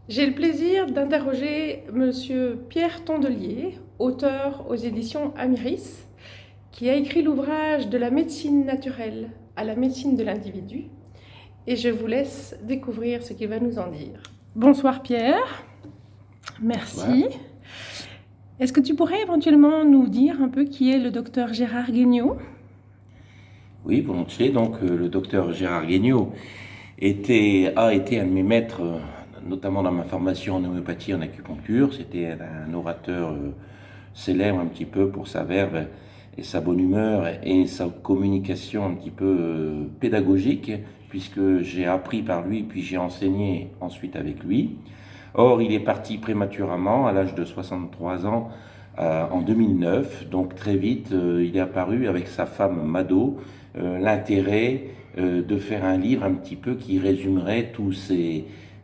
J'ai le plaisir d'interroger Monsieur Pierre Tondelier, auteur aux éditions Amiris, qui a écrit l'ouvrage De la médecine naturelle à la médecine de l'individu, et je vous laisse découvrir ce qu'il va nous en dire. Bonsoir Pierre, merci. Bonsoir. Est-ce que tu pourrais éventuellement nous dire un peu qui est le docteur Gérard Guignot? Oui, volontiers. Donc, le docteur Gérard Guignot a été un de mes maîtres, notamment dans ma formation en homéopathie, en acupuncture. C'était un orateur célèbre un petit peu pour sa verve et sa bonne humeur et sa communication un petit peu pédagogique, puisque j'ai appris par lui, puis j'ai enseigné ensuite avec lui. Or, il est parti prématurément à l'âge de 63 ans en 2009. Donc très vite, il est apparu avec sa femme Mado l'intérêt de faire un livre un petit peu qui résumerait tous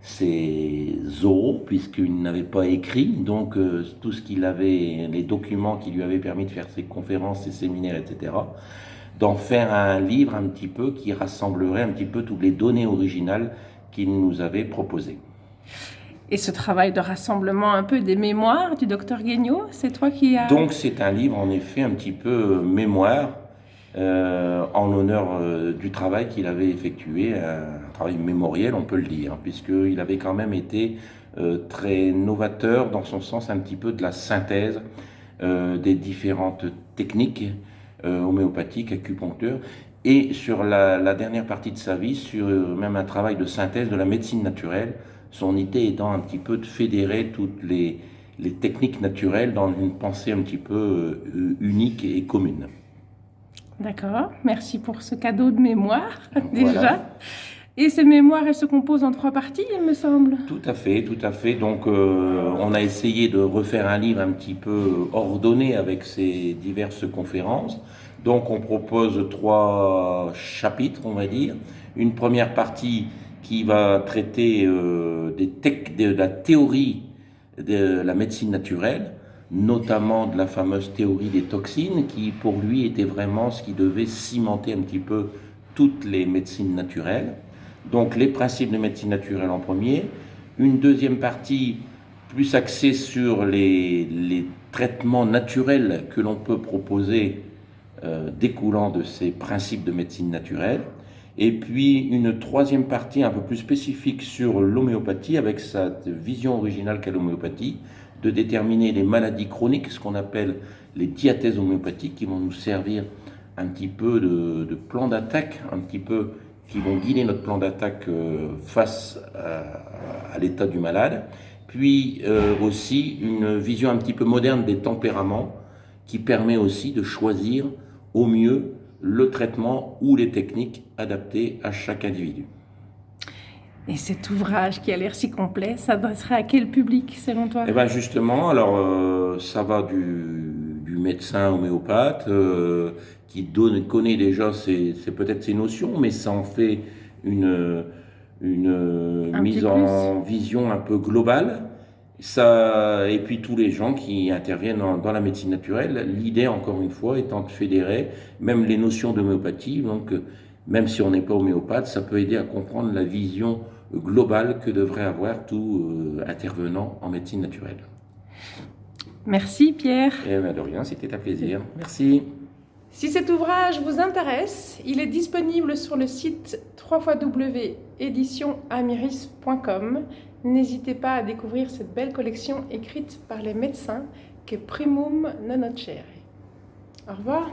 ces oraux, puisqu'il n'avait pas écrit. Donc tout ce qu'il avait, les documents qui lui avaient permis de faire ses conférences, ses séminaires, etc. D'en faire un livre un petit peu qui rassemblerait un petit peu toutes les données originales qu'il nous avait proposées. Et ce travail de rassemblement un peu des mémoires du docteur Guignot, c'est toi qui as... Donc c'est un livre en effet un petit peu mémoire en l'honneur du travail qu'il avait effectué, un travail mémoriel on peut le dire, puisqu'il avait quand même été très novateur dans son sens un petit peu de la synthèse des différentes techniques homéopathiques, acupuncteurs, et sur la dernière partie de sa vie, sur même un travail de synthèse de la médecine naturelle, son idée étant un petit peu de fédérer toutes les techniques naturelles dans une pensée un petit peu unique et commune. D'accord, merci pour ce cadeau de mémoire, déjà. Voilà. Et ces mémoires, elles se composent en 3 parties, il me semble. Tout à fait, tout à fait. Donc, on a essayé de refaire un livre un petit peu ordonné avec ces diverses conférences. Donc, on propose 3 chapitres, on va dire. Une première partie qui va traiter de la théorie de la médecine naturelle, notamment de la fameuse théorie des toxines, qui pour lui était vraiment ce qui devait cimenter un petit peu toutes les médecines naturelles. Donc les principes de médecine naturelle en premier, une deuxième partie plus axée sur les traitements naturels que l'on peut proposer découlant de ces principes de médecine naturelle, et puis une troisième partie un peu plus spécifique sur l'homéopathie, avec sa vision originale qu'est l'homéopathie, de déterminer les maladies chroniques, ce qu'on appelle les diathèses homéopathiques, qui vont nous servir un petit peu de plan d'attaque, un petit peu qui vont guider notre plan d'attaque face à l'état du malade. Puis aussi une vision un petit peu moderne des tempéraments qui permet aussi de choisir au mieux le traitement ou les techniques adaptées à chaque individu. Et cet ouvrage qui a l'air si complet s'adresserait à quel public selon toi? Et bien justement, alors ça va du médecin homéopathe qui connaît déjà peut-être ses notions, mais ça en fait une mise en vision un peu globale. Ça, et puis tous les gens qui interviennent dans la médecine naturelle, l'idée encore une fois étant de fédérer même les notions d'homéopathie, donc même si on n'est pas homéopathe, ça peut aider à comprendre la vision globale que devrait avoir tout intervenant en médecine naturelle. Merci Pierre. Et bien de rien, c'était un plaisir. Merci. Si cet ouvrage vous intéresse, il est disponible sur le site www.editionamiris.com. N'hésitez pas à découvrir cette belle collection écrite par les médecins que primum non nocere. Au revoir.